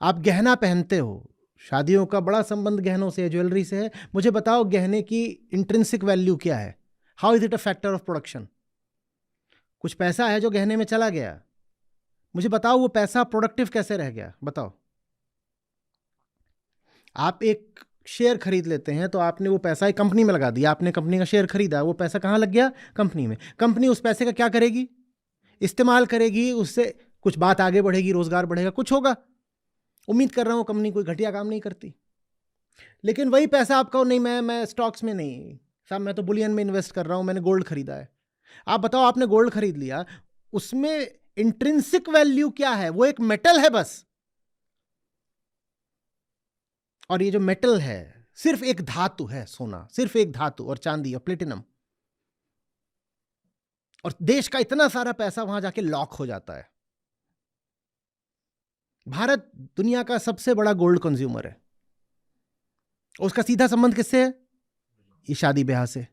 आप गहना पहनते हो, शादियों का बड़ा संबंध गहनों से है, ज्वेलरी से है। मुझे बताओ गहने की इंट्रिंसिक वैल्यू क्या है? How is it a factor of production? कुछ पैसा है जो गहने में चला गया, मुझे बताओ वो पैसा प्रोडक्टिव कैसे रह गया? बताओ। आप एक शेयर खरीद लेते हैं तो आपने वो पैसा एक कंपनी में लगा दिया, आपने कंपनी का शेयर खरीदा, वो पैसा कहाँ लग गया? कंपनी में। कंपनी उस पैसे का क्या करेगी? इस्तेमाल करेगी, उससे कुछ बात आगे बढ़ेगी, रोजगार बढ़ेगा, कुछ होगा। उम्मीद कर रहा हूं कंपनी कोई घटिया काम नहीं करती। लेकिन वही पैसा आपका नहीं, मैं स्टॉक्स में नहीं साहब, मैं तो बुलियन में इन्वेस्ट कर रहा हूं, मैंने गोल्ड खरीदा है। आप बताओ, आपने गोल्ड खरीद लिया, उसमें इंट्रिंसिक वैल्यू क्या है? वो एक मेटल है बस। और ये जो मेटल है सिर्फ एक धातु है, सोना सिर्फ एक धातु, और चांदी और प्लेटिनम। और देश का इतना सारा पैसा वहां जाके लॉक हो जाता है। भारत दुनिया का सबसे बड़ा गोल्ड कंज्यूमर है। उसका सीधा संबंध किससे है? ये शादी ब्याह से।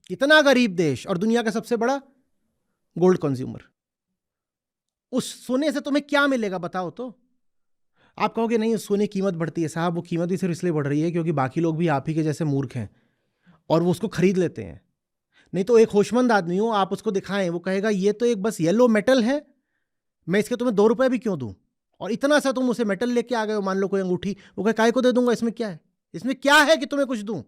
इतना गरीब देश और दुनिया का सबसे बड़ा गोल्ड कंज्यूमर। उस सोने से तुम्हें क्या मिलेगा बताओ तो? आप कहोगे नहीं सोने की कीमत बढ़ती है। साहब वो कीमत भी सिर्फ इसलिए बढ़ रही है क्योंकि बाकी लोग भी आप ही के जैसे मूर्ख हैं और वो उसको खरीद लेते हैं। नहीं तो एक होशमंद आदमी हो, आप उसको दिखाएं, वो कहेगा ये तो एक बस येलो मेटल है, मैं इसके तुम्हें 2 रुपए भी क्यों दूं? और इतना सा तुम उसे मेटल लेके आ गए हो, मान लो कोई अंगूठी, वो कहे काय को दे दूंगा, इसमें क्या है? इसमें क्या है कि तुम्हें कुछ दूं?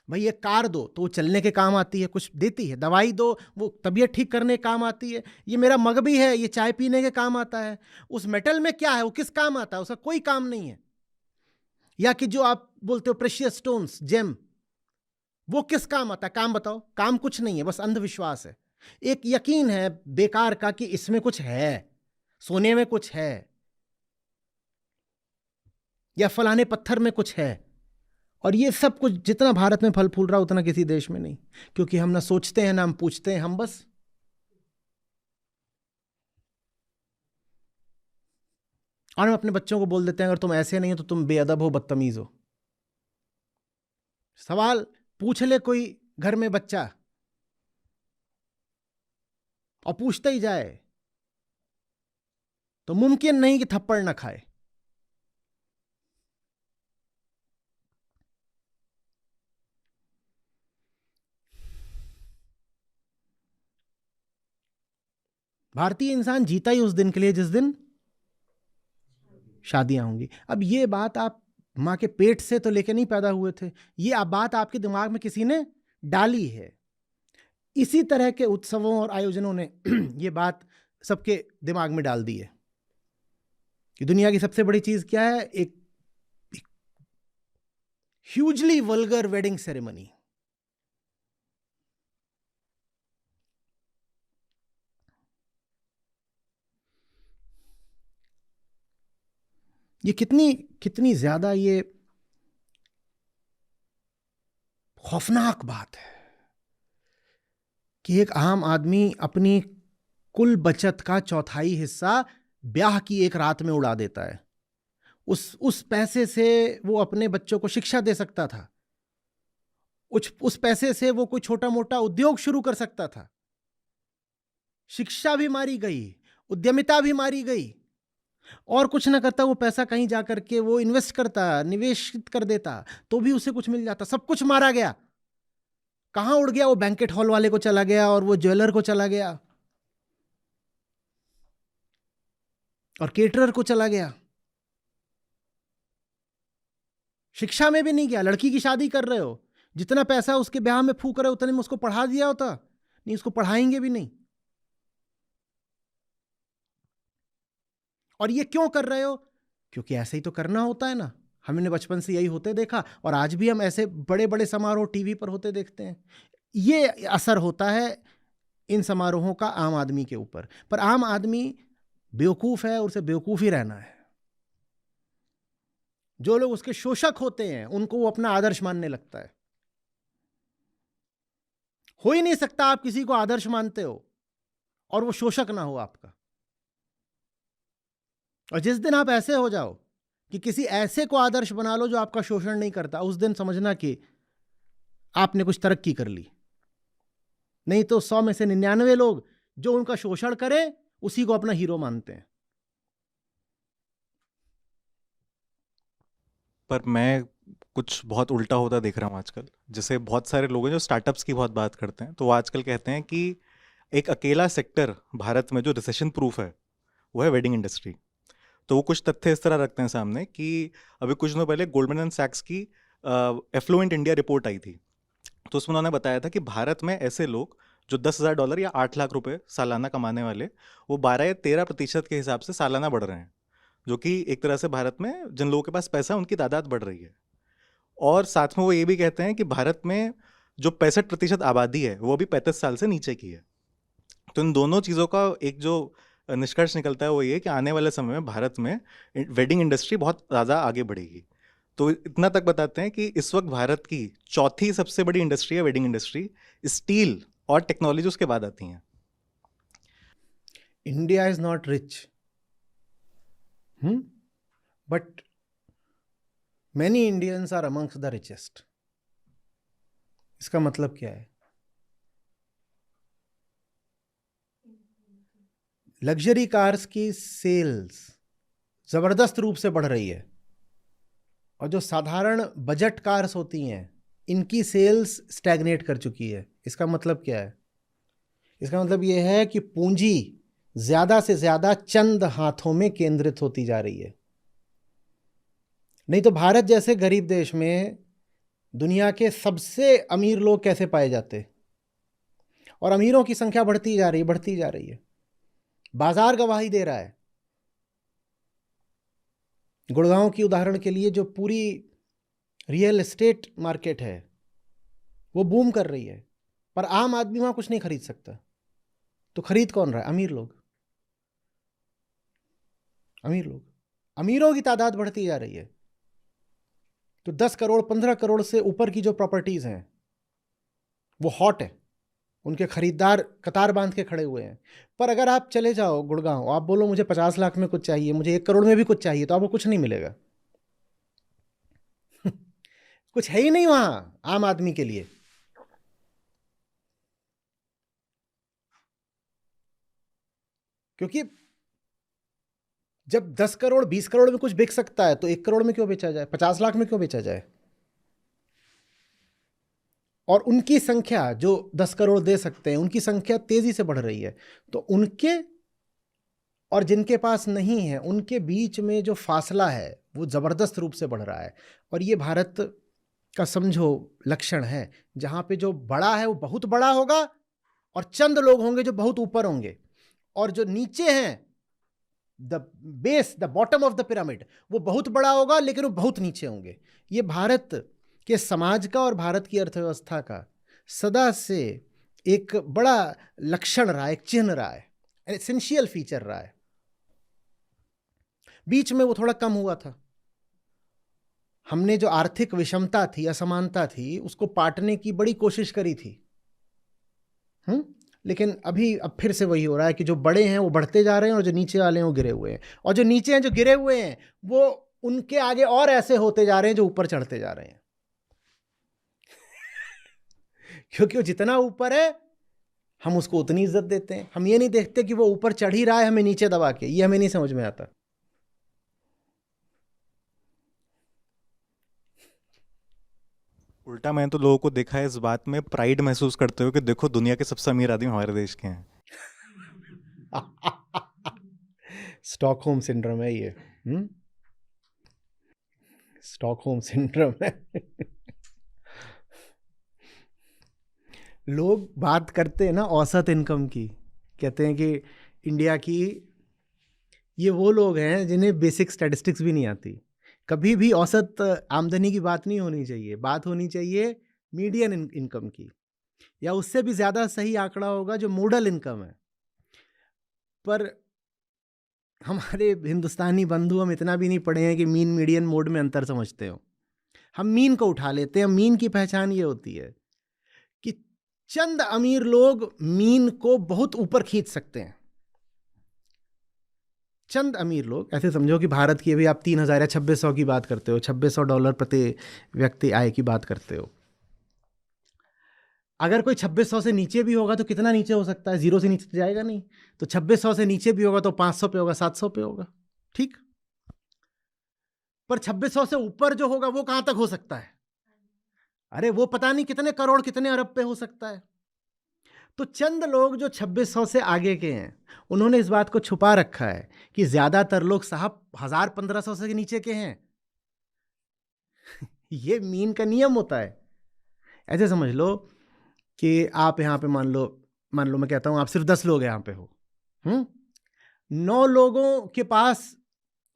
भाई एक कार दो तो वो चलने के काम आती है, कुछ देती है। दवाई दो, वो तबीयत ठीक करने के काम आती है। ये मेरा मग भी है, ये चाय पीने के काम आता है। उस मेटल में क्या है? वो किस काम आता है? उसका कोई काम नहीं है। या कि जो आप बोलते हो प्रेशियस स्टोन्स, जेम, वो किस काम आता है? काम बताओ। काम कुछ नहीं है, बस अंधविश्वास है। एक यकीन है बेकार का कि इसमें कुछ है, सोने में कुछ है, या फलाने पत्थर में कुछ है। और ये सब कुछ जितना भारत में फल फूल रहा उतना किसी देश में नहीं, क्योंकि हम ना सोचते हैं ना हम पूछते हैं, हम बस और हम अपने बच्चों को बोल देते हैं अगर तुम ऐसे नहीं हो तो तुम बेअदब हो, बदतमीज हो। सवाल पूछ ले कोई घर में बच्चा और पूछता ही जाए तो मुमकिन नहीं कि थप्पड़ ना खाए। भारतीय इंसान जीता ही उस दिन के लिए जिस दिन शादियां होंगी। अब ये बात आप मां के पेट से तो लेके नहीं पैदा हुए थे, ये बात आपके दिमाग में किसी ने डाली है। इसी तरह के उत्सवों और आयोजनों ने ये बात सबके दिमाग में डाल दी है कि दुनिया की सबसे बड़ी चीज क्या है? एक ह्यूजली वल्गर वेडिंग सेरेमनी। ये कितनी कितनी ज्यादा ये खौफनाक बात है कि एक आम आदमी अपनी कुल बचत का 1/4 हिस्सा ब्याह की एक रात में उड़ा देता है। उस पैसे से वो अपने बच्चों को शिक्षा दे सकता था, उस पैसे से वो कोई छोटा मोटा उद्योग शुरू कर सकता था। शिक्षा भी मारी गई, उद्यमिता भी मारी गई, और कुछ ना करता, वो पैसा कहीं जाकर के वो इन्वेस्ट करता, निवेशित कर देता, तो भी उसे कुछ मिल जाता। सब कुछ मारा गया। कहां उड़ गया? वो बैंकेट हॉल वाले को चला गया और वो ज्वेलर को चला गया और केटरर को चला गया। शिक्षा में भी नहीं गया। लड़की की शादी कर रहे हो, जितना पैसा उसके ब्याह में फूक रहे हो उतने में उसको पढ़ा दिया होता, नहीं उसको पढ़ाएंगे भी नहीं। और ये क्यों कर रहे हो? क्योंकि ऐसे ही तो करना होता है ना। हमने बचपन से यही होते देखा और आज भी हम ऐसे बड़े बड़े समारोह टीवी पर होते देखते हैं। ये असर होता है इन समारोहों का आम आदमी के ऊपर। पर आम आदमी बेवकूफ है, उसे बेवकूफ ही रहना है। जो लोग उसके शोषक होते हैं उनको वो अपना आदर्श मानने लगता है। हो ही नहीं सकता आप किसी को आदर्श मानते हो और वो शोषक ना हो आपका। और जिस दिन आप ऐसे हो जाओ कि किसी ऐसे को आदर्श बना लो जो आपका शोषण नहीं करता, उस दिन समझना कि आपने कुछ तरक्की कर ली। नहीं तो 100 में से 99 लोग जो उनका शोषण करें उसी को अपना हीरो मानते हैं। पर मैं कुछ बहुत उल्टा होता देख रहा हूँ आजकल। जैसे बहुत सारे लोग हैं जो स्टार्टअप्स की बहुत बात करते हैं, तो वो आजकल कहते हैं कि एक अकेला सेक्टर भारत में जो रिसेशन प्रूफ है वो है वेडिंग इंडस्ट्री। तो वो कुछ तथ्य इस तरह रखते हैं सामने कि अभी कुछ दिनों पहले गोल्डमैन एंड सैक्स की एफ्लुएंट इंडिया रिपोर्ट आई थी। तो उसमें उन्होंने बताया था कि भारत में ऐसे लोग जो $10,000 या 8 लाख रुपए सालाना कमाने वाले, वो 12 या 13% के हिसाब से सालाना बढ़ रहे हैं। जो कि एक तरह से भारत में जिन लोगों के पास पैसा है उनकी तादाद बढ़ रही है। और साथ में वो ये भी कहते हैं कि भारत में जो 65% आबादी है वो अभी 35 साल से नीचे की है। तो इन दोनों चीज़ों का एक जो निष्कर्ष निकलता है वो ये कि आने वाले समय में भारत में वेडिंग इंडस्ट्री बहुत ज़्यादा आगे बढ़ेगी। तो इतना तक बताते हैं कि इस वक्त भारत की चौथी सबसे बड़ी इंडस्ट्री है वेडिंग इंडस्ट्री। स्टील और टेक्नोलॉजी उसके बाद आती हैं। India is not rich, but many Indians are amongst the richest. इसका मतलब क्या है? लग्जरी कार्स की सेल्स जबरदस्त रूप से बढ़ रही है, और जो साधारण बजट कार्स होती हैं इनकी सेल्स स्टैग्नेट कर चुकी है। इसका मतलब क्या है? इसका मतलब यह है कि पूंजी ज्यादा से ज्यादा चंद हाथों में केंद्रित होती जा रही है। नहीं तो भारत जैसे गरीब देश में दुनिया के सबसे अमीर लोग कैसे पाए जाते? और अमीरों की संख्या बढ़ती जा रही है, बढ़ती जा रही है। बाजार गवाही दे रहा है। गुड़गांव की उदाहरण के लिए जो पूरी रियल एस्टेट मार्केट है वो बूम कर रही है, पर आम आदमी वहां कुछ नहीं खरीद सकता। तो खरीद कौन रहा है? अमीर लोग। अमीर लोग, अमीरों की तादाद बढ़ती जा रही है। तो 10 करोड़ 15 करोड़ से ऊपर की जो प्रॉपर्टीज हैं वो हॉट है, उनके खरीदार कतार बांध के खड़े हुए हैं। पर अगर आप चले जाओ गुड़गांव, आप बोलो मुझे 50 लाख में कुछ चाहिए, मुझे 1 करोड़ में भी कुछ चाहिए, तो आपको कुछ नहीं मिलेगा। कुछ है ही नहीं वहां आम आदमी के लिए। क्योंकि जब 10 करोड़ 20 करोड़ में कुछ बिक सकता है तो 1 करोड़ में क्यों बेचा जाए, 50 लाख में क्यों बेचा जाए? और उनकी संख्या जो 10 करोड़ दे सकते हैं उनकी संख्या तेजी से बढ़ रही है। तो उनके और जिनके पास नहीं है उनके बीच में जो फासला है वो जबरदस्त रूप से बढ़ रहा है। और ये भारत का समझो लक्षण है, जहां पे जो बड़ा है वो बहुत बड़ा होगा और चंद लोग होंगे जो बहुत ऊपर होंगे, और जो नीचे हैं the base the bottom of the pyramid वो बहुत बड़ा होगा लेकिन वो बहुत नीचे होंगे। ये भारत के समाज का और भारत की अर्थव्यवस्था का सदा से एक बड़ा लक्षण रहा है, एक चिन्ह रहा है, एसेंशियल फीचर रहा है। बीच में वो थोड़ा कम हुआ था। हमने जो आर्थिक विषमता थी, असमानता थी, उसको पाटने की बड़ी कोशिश करी थी। लेकिन अब फिर से वही हो रहा है कि जो बड़े हैं वो बढ़ते जा रहे हैं और जो नीचे वाले हैं वो गिरे हुए हैं, और जो नीचे हैं जो गिरे हुए हैं वो उनके आगे और ऐसे होते जा रहे हैं जो ऊपर चढ़ते जा रहे हैं। क्योंकि वो जितना ऊपर है हम उसको उतनी इज्जत देते हैं। हम ये नहीं देखते कि वो ऊपर चढ़ ही रहा है हमें नीचे दबा के। ये हमें नहीं समझ में आता। उल्टा मैंने तो लोगों को देखा है इस बात में प्राइड महसूस करते हुए कि देखो दुनिया के सबसे अमीर आदमी हमारे देश के हैं। स्टॉकहोम सिंड्रोम है ये। स्टॉकहोम सिंड्रोम है। लोग बात करते हैं ना औसत इनकम की, कहते हैं कि इंडिया की, ये वो लोग हैं जिन्हें बेसिक स्टैटिस्टिक्स भी नहीं आती। कभी भी औसत आमदनी की बात नहीं होनी चाहिए, बात होनी चाहिए मीडियन इनकम की, या उससे भी ज़्यादा सही आंकड़ा होगा जो मॉडल इनकम है। पर हमारे हिंदुस्तानी बंधु हम इतना भी नहीं पढ़े हैं कि मीन मीडियन मोड में अंतर समझते हो। हम मीन को उठा लेते हैं। मीन की पहचान ये होती है कि चंद अमीर लोग मीन को बहुत ऊपर खींच सकते हैं। चंद अमीर लोग, ऐसे समझो कि भारत की अभी आप 3,000 या 2,600 की बात करते हो, $2,600 प्रति व्यक्ति आय की बात करते हो। अगर कोई 2600 से नीचे भी होगा तो कितना नीचे हो सकता है? 0 से नीचे तो जाएगा नहीं। तो 2600 से नीचे भी होगा तो 500 पे होगा, 700 पे होगा, ठीक। पर 2600 से ऊपर जो होगा वो कहां तक हो सकता है? अरे वो पता नहीं कितने करोड़, कितने अरब पे हो सकता है। तो चंद लोग जो 2600 से आगे के हैं, उन्होंने इस बात को छुपा रखा है कि ज्यादातर लोग साहब 1000-1500 से नीचे के हैं। ये मीन का नियम होता है। ऐसे समझ लो कि आप यहाँ पे मान लो मैं कहता हूँ आप सिर्फ 10 लोग यहाँ पे हो, 9 लोगों के पास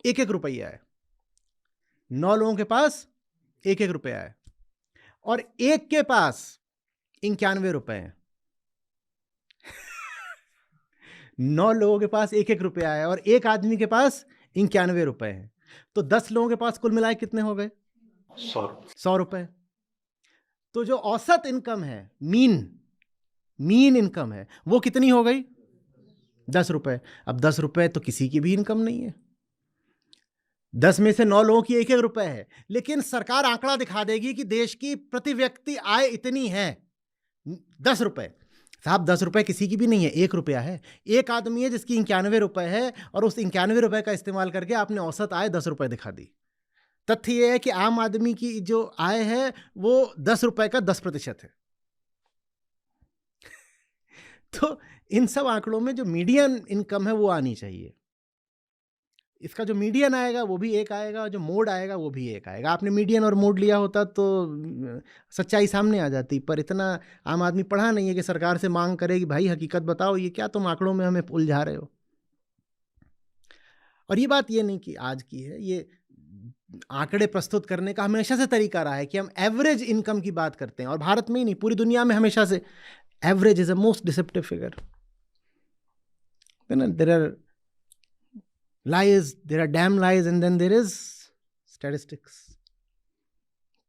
1-1 रुपया है, 9 लोगों के पास 1-1 रुपया है, और एक के पास 91 रुपए हैं। 9 लोगों के पास 1-1 रुपया है और एक आदमी के पास 91 रुपए हैं। तो 10 लोगों के पास कुल मिलाए कितने हो गए? 100 रुपए। तो जो औसत इनकम है, मीन इनकम है, वो कितनी हो गई? 10 रुपए। अब 10 रुपए तो किसी की भी इनकम नहीं है। 10 में से 9 लोगों की 1-1 रुपए है, लेकिन सरकार आंकड़ा दिखा देगी कि देश की प्रति व्यक्ति आय इतनी है, 10 रुपए। साहब 10 रुपए किसी की भी नहीं है, 1 रुपया है। एक आदमी है जिसकी 91 रुपए है और उस 91 रुपए का इस्तेमाल करके आपने औसत आय 10 रुपए दिखा दी। तथ्य यह है कि आम आदमी की जो आय है वो 10 रुपए का 10% है। तो इन सब आंकड़ों में जो मीडियन इनकम है वो आनी चाहिए। इसका जो मीडियन आएगा वो भी एक आएगा, जो मोड आएगा वो भी एक आएगा। आपने मीडियन और मोड लिया होता तो सच्चाई सामने आ जाती, पर इतना आम आदमी पढ़ा नहीं है कि सरकार से मांग करे कि भाई हकीकत बताओ, ये क्या तुम आंकड़ों में हमें उलझा रहे हो। और ये बात ये नहीं कि आज की है, ये आंकड़े प्रस्तुत करने का हमेशा से तरीका रहा है कि हम एवरेज इनकम की बात करते हैं, और भारत में ही नहीं पूरी दुनिया में हमेशा से average is a most deceptive figure. There are lies, there are damn lies, and then there is statistics.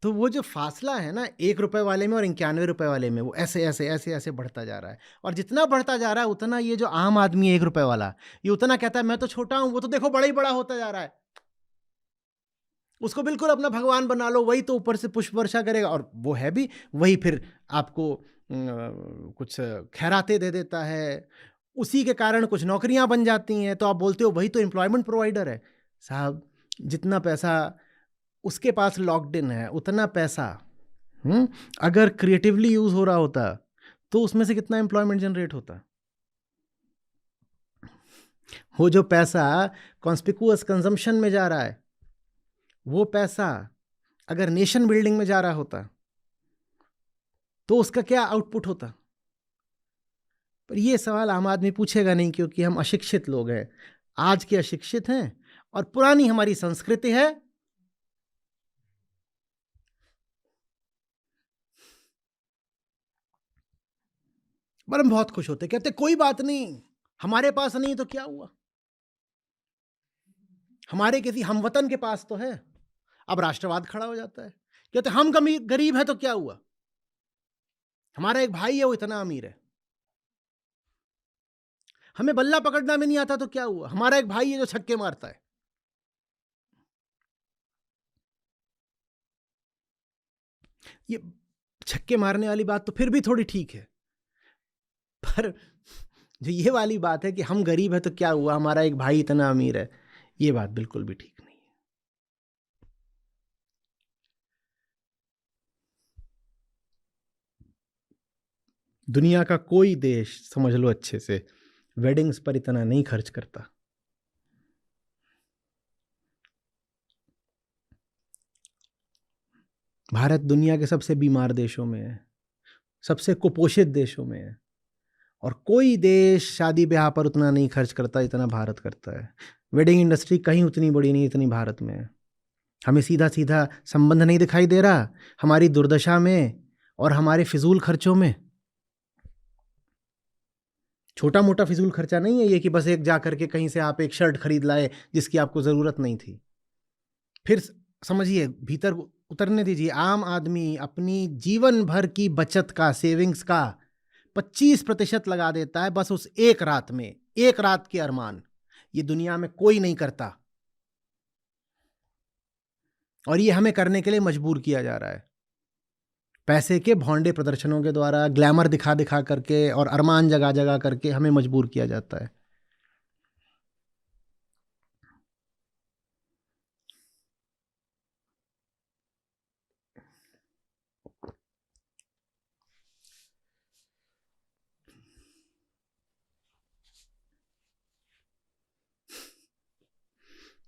तो वो जो फासला है ना 1 रुपए वाले में और 91 रुपए वाले में, वो ऐसे ऐसे ऐसे ऐसे बढ़ता जा रहा है। और जितना बढ़ता जा रहा है उतना ये जो आम आदमी 1 रुपए वाला, ये उतना कहता है मैं तो छोटा हूं, वो तो देखो बड़ा ही बड़ा होता जा रहा है, उसको बिल्कुल अपना भगवान बना लो, वही तो ऊपर से पुष्प वर्षा करेगा, और वो है भी वही, फिर आपको कुछ खैरातें दे देता है, उसी के कारण कुछ नौकरियां बन जाती हैं, तो आप बोलते हो वही तो एम्प्लॉयमेंट प्रोवाइडर है। साहब जितना पैसा उसके पास लॉक्ड इन है, उतना पैसा अगर क्रिएटिवली यूज हो रहा होता तो उसमें से कितना एम्प्लॉयमेंट जनरेट होता। वो जो पैसा कॉन्स्पिकुअस कंजम्पशन में जा रहा है, वो पैसा अगर नेशन बिल्डिंग में जा रहा होता तो उसका क्या आउटपुट होता। पर ये सवाल आम आदमी पूछेगा नहीं, क्योंकि हम अशिक्षित लोग हैं, आज के अशिक्षित हैं, और पुरानी हमारी संस्कृति है पर हम बहुत खुश होते, कहते कोई बात नहीं, हमारे पास नहीं तो क्या हुआ, हमारे किसी हमवतन के पास तो है। अब राष्ट्रवाद खड़ा हो जाता है, कहते हम गरीब है तो क्या हुआ, हमारा एक भाई है वो इतना अमीर है। हमें बल्ला पकड़ना भी नहीं आता तो क्या हुआ, हमारा एक भाई है जो छक्के मारता है। ये छक्के मारने वाली बात तो फिर भी थोड़ी ठीक है, पर जो ये वाली बात है कि हम गरीब है तो क्या हुआ, हमारा एक भाई इतना अमीर है, ये बात बिल्कुल भी ठीक नहीं है। दुनिया का कोई देश समझ लो अच्छे से वेडिंग्स पर इतना नहीं खर्च करता। भारत दुनिया के सबसे बीमार देशों में है, सबसे कुपोषित देशों में है, और कोई देश शादी ब्याह पर उतना नहीं खर्च करता जितना भारत करता है। वेडिंग इंडस्ट्री कहीं उतनी बड़ी नहीं इतनी भारत में है। हमें सीधा सीधा संबंध नहीं दिखाई दे रहा हमारी दुर्दशा में और हमारे फिजूल खर्चों में। छोटा मोटा फिजूल खर्चा नहीं है ये कि बस एक जा करके कहीं से आप एक शर्ट खरीद लाए जिसकी आपको ज़रूरत नहीं थी। फिर समझिए, भीतर उतरने दीजिए। आम आदमी अपनी जीवन भर की बचत का, सेविंग्स का 25% लगा देता है बस उस एक रात में, एक रात के अरमान। ये दुनिया में कोई नहीं करता, और ये हमें करने के लिए मजबूर किया जा रहा है। पैसे के भौंडे प्रदर्शनों के द्वारा, ग्लैमर दिखा दिखा करके और अरमान जगा जगा करके हमें मजबूर किया जाता है।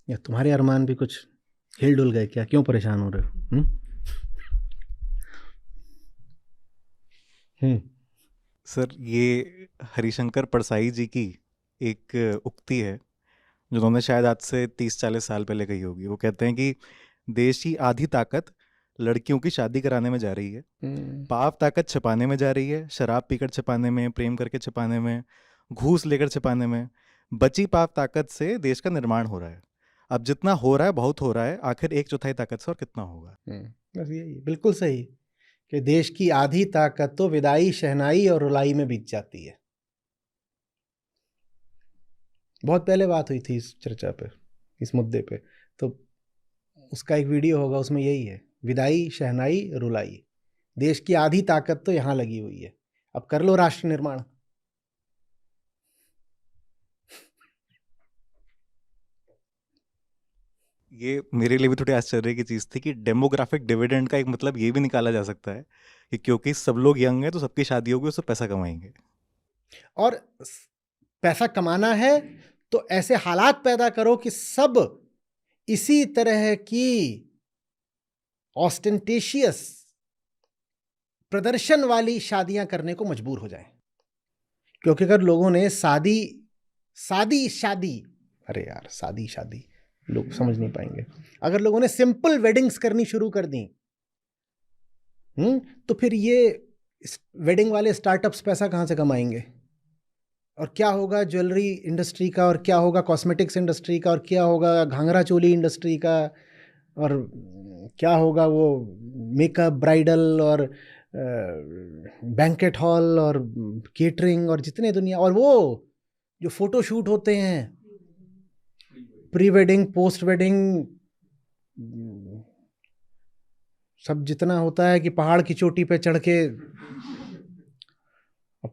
या तुम्हारे अरमान भी कुछ हिल डुल गए क्या? क्यों परेशान हो रहे हो? सर, ये हरिशंकर परसाई जी की एक उक्ति है जो उन्होंने शायद आज से 30-40 साल पहले कही होगी। वो कहते हैं कि देश की आधी ताकत लड़कियों की शादी कराने में जा रही है, पाव ताकत छिपाने में जा रही है, शराब पीकर छिपाने में, प्रेम करके छिपाने में, घूस लेकर छिपाने में। बची पाव ताकत से देश का निर्माण हो रहा है। अब जितना हो रहा है बहुत हो रहा है, आखिर 1/4 ताकत से और कितना होगा? बस यही, बिल्कुल सही कि देश की आधी ताकत तो विदाई, शहनाई और रुलाई में बीत जाती है। बहुत पहले बात हुई थी इस चर्चा पे, इस मुद्दे पे, तो उसका एक वीडियो होगा, उसमें यही है, विदाई, शहनाई, रुलाई। देश की आधी ताकत तो यहाँ लगी हुई है, अब कर लो राष्ट्र निर्माण। ये मेरे लिए भी थोड़ी आश्चर्य की चीज़ थी कि डेमोग्राफिक डिविडेंड का एक मतलब ये भी निकाला जा सकता है कि क्योंकि सब लोग यंग हैं तो सबकी शादी होगी, उससे पैसा कमाएंगे। और पैसा कमाना है तो ऐसे हालात पैदा करो कि सब इसी तरह की ऑस्टेंटेशियस प्रदर्शन वाली शादियां करने को मजबूर हो जाएं। क्योंकि अगर लोगों ने शादी, अरे यार शादी लोग समझ नहीं पाएंगे। अगर लोगों ने सिंपल वेडिंग्स करनी शुरू कर दी, तो फिर ये वेडिंग वाले स्टार्टअप्स पैसा कहां से कमाएंगे? और क्या होगा ज्वेलरी इंडस्ट्री का, और क्या होगा कॉस्मेटिक्स इंडस्ट्री का, और क्या होगा घाघरा चोली इंडस्ट्री का, और क्या होगा वो मेकअप, ब्राइडल और बैंकेट हॉल और केटरिंग और जितने दुनिया, और वो जो फोटो शूट होते हैं, प्री वेडिंग, पोस्ट वेडिंग, सब जितना होता है कि पहाड़ की चोटी पे चढ़ के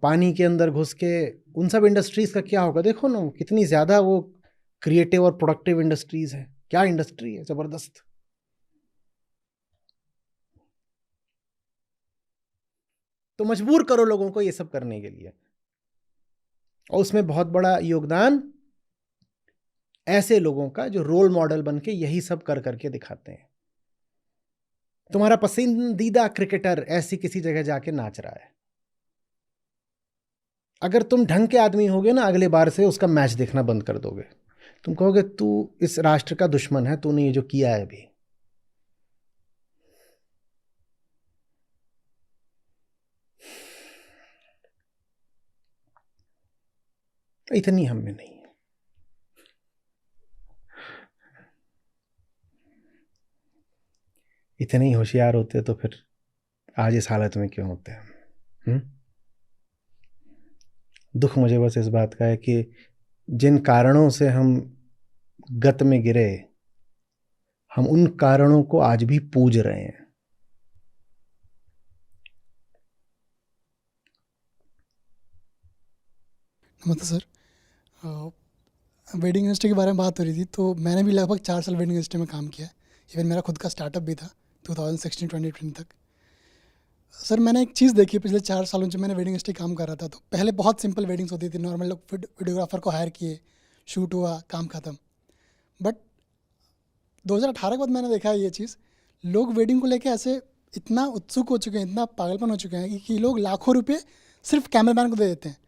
पानी के अंदर घुस के, उन सब इंडस्ट्रीज का क्या होगा? देखो ना कितनी ज्यादा वो क्रिएटिव और प्रोडक्टिव इंडस्ट्रीज है। क्या इंडस्ट्री है, जबरदस्त। तो मजबूर करो लोगों को ये सब करने के लिए, और उसमें बहुत बड़ा योगदान ऐसे लोगों का जो रोल मॉडल बन के यही सब कर करके दिखाते हैं। तुम्हारा पसंदीदा क्रिकेटर ऐसी किसी जगह जाके नाच रहा है, अगर तुम ढंग के आदमी होगे ना, अगले बार से उसका मैच देखना बंद कर दोगे। तुम कहोगे तू इस राष्ट्र का दुश्मन है, तूने ये जो किया है अभी। इतनी हम में नहीं है। इतने ही होशियार होते तो फिर आज इस हालत में क्यों होते हम? दुख मुझे बस इस बात का है कि जिन कारणों से हम गत में गिरे, हम उन कारणों को आज भी पूज रहे हैं। नमस्ते सर। वेडिंग इंडस्ट्री के बारे में बात हो रही थी, तो मैंने भी लगभग 4 साल वेडिंग इंडस्ट्री में काम किया है। इवन मेरा खुद का स्टार्टअप भी था 2016-2020 तक। सर, मैंने एक चीज़ देखी पिछले 4 सालों से मैंने वेडिंग इंडस्ट्री काम कर रहा था, तो पहले बहुत सिंपल वेडिंग्स होती थी, नॉर्मल लोग वीडियोग्राफर को हायर किए, शूट हुआ, काम ख़त्म। बट 2018 के बाद मैंने देखा ये चीज़, लोग वेडिंग को लेके ऐसे इतना उत्सुक हो चुके हैं, इतना पागलपन हो चुके हैं कि लोग लाखों रुपये सिर्फ कैमरामैन को दे देते हैं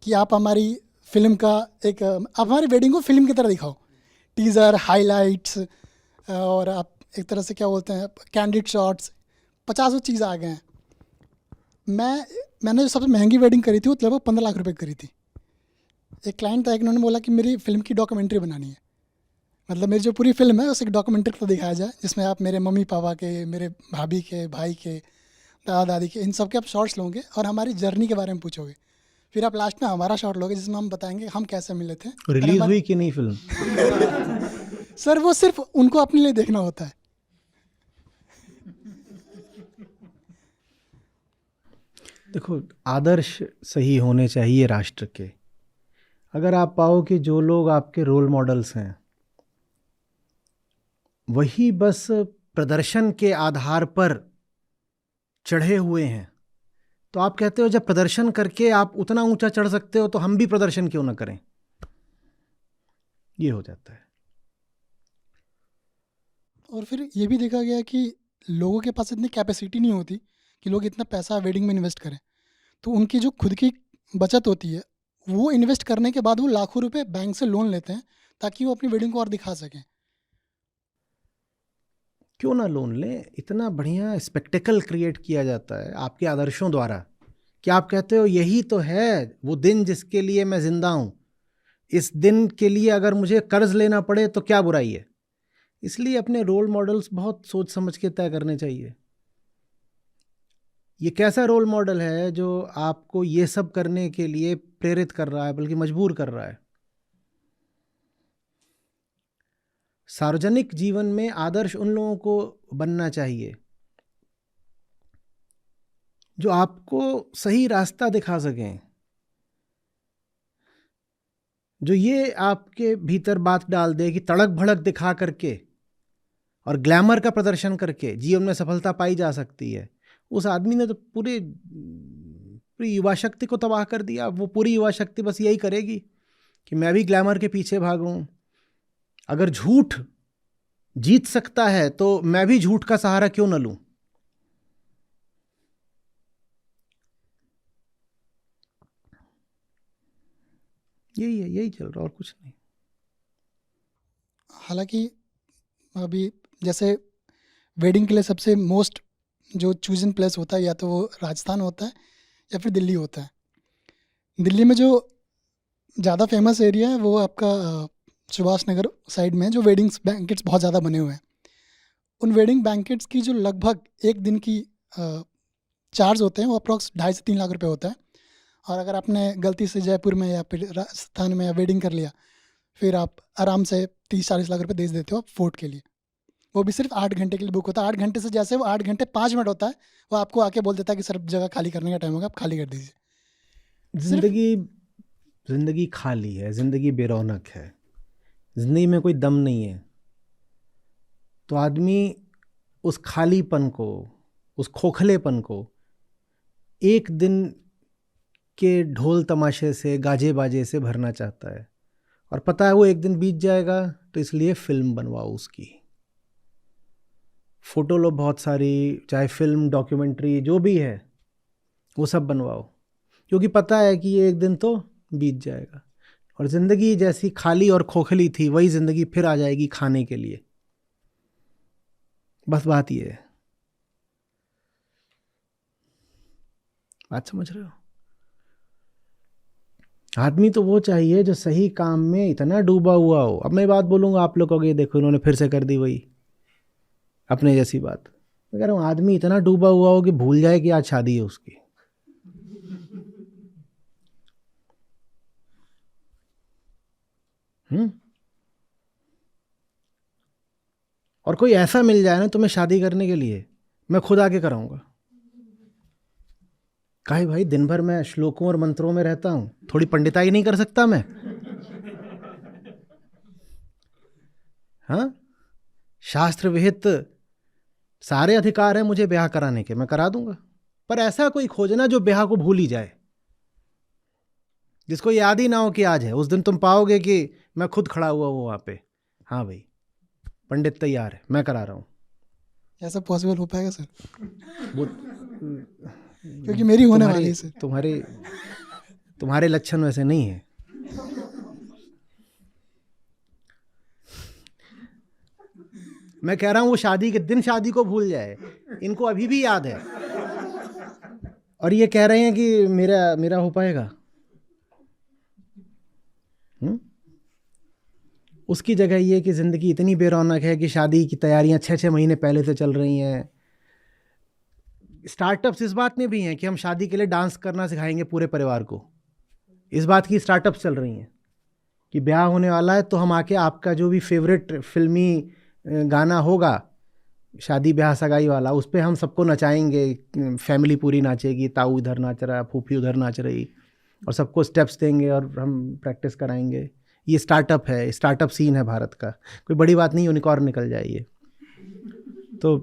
कि आप हमारी फिल्म का आप हमारी वेडिंग को फिल्म की तरह दिखाओ, टीज़र, हाइलाइट्स, और आप एक तरह से क्या बोलते हैं कैंडिड शॉट्स, 50 चीज़ आ गए हैं। मैंने जो सबसे महंगी वेडिंग करी थी वो लगभग 15 लाख रुपए करी थी। एक क्लाइंट था, एक, उन्होंने बोला कि मेरी फिल्म की डॉक्यूमेंट्री बनानी है, मतलब मेरी जो पूरी फिल्म है उसे एक डॉक्यूमेंट्री को दिखाया जाए, जिसमें आप मेरे मम्मी पापा के, मेरे भाभी के, भाई के, दादा दादी के, इन सब के आप शॉर्ट्स लोगे और हमारी जर्नी के बारे में पूछोगे। फिर आप लास्ट में हमारा शॉट लोगे जिसमें हम बताएंगे हम कैसे मिले थे। रिलीज हुई कि नहीं फिल्म? सर, वो सिर्फ उनको अपने लिए देखना होता है। देखो, आदर्श सही होने चाहिए राष्ट्र के। अगर आप पाओ कि जो लोग आपके रोल मॉडल्स हैं वही बस प्रदर्शन के आधार पर चढ़े हुए हैं, तो आप कहते हो जब प्रदर्शन करके आप उतना ऊंचा चढ़ सकते हो तो हम भी प्रदर्शन क्यों ना करें, ये हो जाता है। और फिर ये भी देखा गया कि लोगों के पास इतनी कैपेसिटी नहीं होती कि लोग इतना पैसा वेडिंग में इन्वेस्ट करें, तो उनकी जो खुद की बचत होती है वो इन्वेस्ट करने के बाद वो लाखों रुपए बैंक से लोन लेते हैं ताकि वो अपनी वेडिंग को और दिखा सकें। क्यों ना लोन लें, इतना बढ़िया स्पेक्टेकल क्रिएट किया जाता है आपके आदर्शों द्वारा कि आप कहते हो यही तो है वो दिन जिसके लिए मैं जिंदा हूं। इस दिन के लिए अगर मुझे कर्ज लेना पड़े तो क्या बुराई है। इसलिए अपने रोल मॉडल्स बहुत सोच समझ के तय करने चाहिए। ये कैसा रोल मॉडल है जो आपको ये सब करने के लिए प्रेरित कर रहा है, बल्कि मजबूर कर रहा है। सार्वजनिक जीवन में आदर्श उन लोगों को बनना चाहिए जो आपको सही रास्ता दिखा सकें, जो ये आपके भीतर बात डाल दे कि तड़क भड़क दिखा करके और ग्लैमर का प्रदर्शन करके जीवन में सफलता पाई जा सकती है। उस आदमी ने तो पूरी युवा शक्ति को तबाह कर दिया। वो पूरी युवा शक्ति बस यही करेगी कि मैं भी ग्लैमर के पीछे भागूं। अगर झूठ जीत सकता है तो मैं भी झूठ का सहारा क्यों न लूं। यही है, यही चल रहा और कुछ नहीं। हालांकि अभी जैसे वेडिंग के लिए सबसे मोस्ट जो चूजन प्लेस होता है या तो वो राजस्थान होता है या फिर दिल्ली होता है। दिल्ली में जो ज़्यादा फेमस एरिया है वो आपका सुभाष नगर साइड में, जो वेडिंग्स बैंकेट्स बहुत ज़्यादा बने हुए हैं। उन वेडिंग बैंकेट्स की जो लगभग एक दिन की चार्ज होते हैं वो अप्रॉक्स 2.5 से 3 लाख रुपए होता है। और अगर आपने गलती से जयपुर में या फिर राजस्थान में वेडिंग कर लिया, फिर आप आराम से 30-40 लाख रुपए दे देते हो आप फोर्ट के लिए। वो भी सिर्फ 8 घंटे के लिए बुक होता है। 8 घंटे से जैसे वो 8 घंटे 5 मिनट होता है, वो आपको आके बोल देता है कि सर जगह खाली करने का टाइम होगा, आप खाली कर दीजिए। जिंदगी खाली है, जिंदगी बेरौनक है, जिंदगी में कोई दम नहीं है। तो आदमी उस खालीपन को, उस खोखलेपन को एक दिन के ढोल तमाशे से, गाजे बाजे से भरना चाहता है। और पता है वो एक दिन बीत जाएगा, तो इसलिए फिल्म बनवाओ, उसकी फोटो लो बहुत सारी, चाहे फिल्म, डॉक्यूमेंट्री जो भी है वो सब बनवाओ, क्योंकि पता है कि ये एक दिन तो बीत जाएगा। और ज़िंदगी जैसी खाली और खोखली थी वही ज़िंदगी फिर आ जाएगी खाने के लिए। बस बात ये है। बात समझ रहे हो? आदमी तो वो चाहिए जो सही काम में इतना डूबा हुआ हो। अब मैं बात बोलूँगा, आप लोग कहोगे देखो इन्होंने फिर से कर दी वही अपने जैसी बात। मैं कह रहा हूँ आदमी इतना डूबा हुआ हो कि भूल जाए कि आज शादी है उसकी। और कोई ऐसा मिल जाए ना तुम्हें शादी करने के लिए, मैं खुद आके कराऊंगा। काहे भाई, दिन भर मैं श्लोकों और मंत्रों में रहता हूं, थोड़ी पंडिताई नहीं कर सकता मैं? हाँ, शास्त्र विहित सारे अधिकार हैं मुझे ब्याह कराने के, मैं करा दूंगा। पर ऐसा कोई खोजना जो ब्याह को भूल ही जाए, जिसको याद ही ना हो कि आज है। उस दिन तुम पाओगे कि मैं खुद खड़ा हुआ हूं वहां पे, हाँ भाई पंडित तैयार है, मैं करा रहा हूं। ऐसा पॉसिबल हो पाएगा सर? वो क्योंकि मेरी होने वाली है सर। तुम्हारे लक्षण वैसे नहीं है। मैं कह रहा हूं वो शादी के दिन शादी को भूल जाए, इनको अभी भी याद है। और ये कह रहे हैं कि मेरा हो पाएगा। उसकी जगह ये कि ज़िंदगी इतनी बेरौनक है कि शादी की तैयारियां 6-6 महीने पहले से चल रही हैं। स्टार्टअप्स इस बात में भी हैं कि हम शादी के लिए डांस करना सिखाएंगे पूरे परिवार को। इस बात की स्टार्टअप्स चल रही हैं कि ब्याह होने वाला है तो हम आके आपका जो भी फेवरेट फिल्मी गाना होगा शादी ब्याह सगाई वाला, उस पर हम सबको नचाएंगे, फैमिली पूरी नाचेगी, ताऊ इधर नाच रहा, फूफी उधर नाच रही, और सबको स्टेप्स देंगे और हम प्रैक्टिस कराएंगे। ये स्टार्टअप है, स्टार्टअप सीन है भारत का, कोई बड़ी बात नहीं, यूनिकॉर्न निकल जाए ये। तो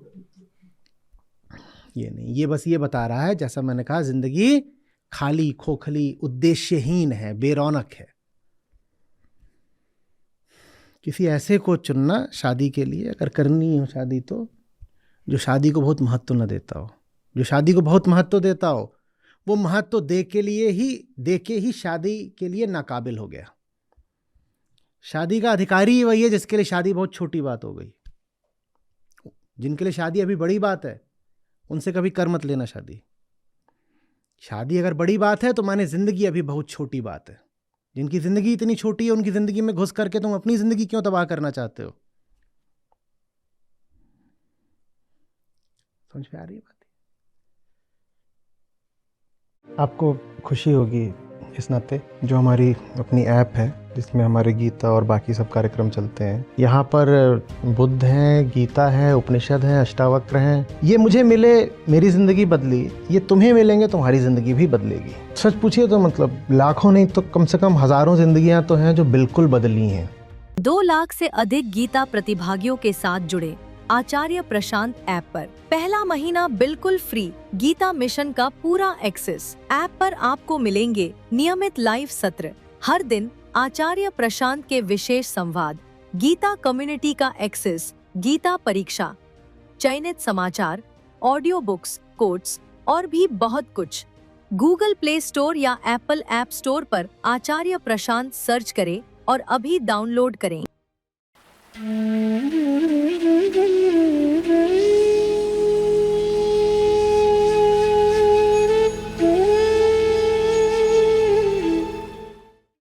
ये नहीं, ये बस ये बता रहा है, जैसा मैंने कहा, जिंदगी खाली, खोखली, उद्देश्यहीन है, बेरौनक है। किसी ऐसे को चुनना शादी के लिए, अगर करनी हो शादी, तो जो शादी को बहुत महत्व न देता हो। जो शादी को बहुत महत्व देता हो, वो महत्व दे के ही शादी के लिए नाकाबिल हो गया। शादी का अधिकारी ही वही है जिसके लिए शादी बहुत छोटी बात हो गई। जिनके लिए शादी अभी बड़ी बात है, उनसे कभी कर मत लेना शादी। शादी अगर बड़ी बात है तो माने जिंदगी अभी बहुत छोटी बात है। जिनकी जिंदगी इतनी छोटी है, उनकी जिंदगी में घुस करके तुम अपनी जिंदगी क्यों तबाह करना चाहते हो? समझ में आ रही है बात? आपको खुशी होगी इस नाते, जो हमारी अपनी ऐप है जिसमें हमारे गीता और बाकी सब कार्यक्रम चलते हैं, यहाँ पर बुद्ध हैं, गीता है, उपनिषद हैं, अष्टावक्र हैं। ये मुझे मिले, मेरी ज़िंदगी बदली, ये तुम्हें मिलेंगे, तुम्हारी ज़िंदगी भी बदलेगी। सच पूछिए तो मतलब लाखों नहीं तो कम से कम हज़ारों ज़िंदगियाँ तो हैं जो बिल्कुल बदली हैं। 2 लाख से अधिक गीता प्रतिभागियों के साथ जुड़े आचार्य प्रशांत ऐप पर पहला महीना बिल्कुल फ्री गीता मिशन का पूरा एक्सेस। ऐप पर आपको मिलेंगे नियमित लाइव सत्र, हर दिन आचार्य प्रशांत के विशेष संवाद, गीता कम्युनिटी का एक्सेस, गीता परीक्षा, चयनित समाचार, ऑडियो बुक्स, कोट्स और भी बहुत कुछ। गूगल प्ले स्टोर या एप्पल ऐप स्टोर पर आचार्य प्रशांत सर्च करें और अभी डाउनलोड करें।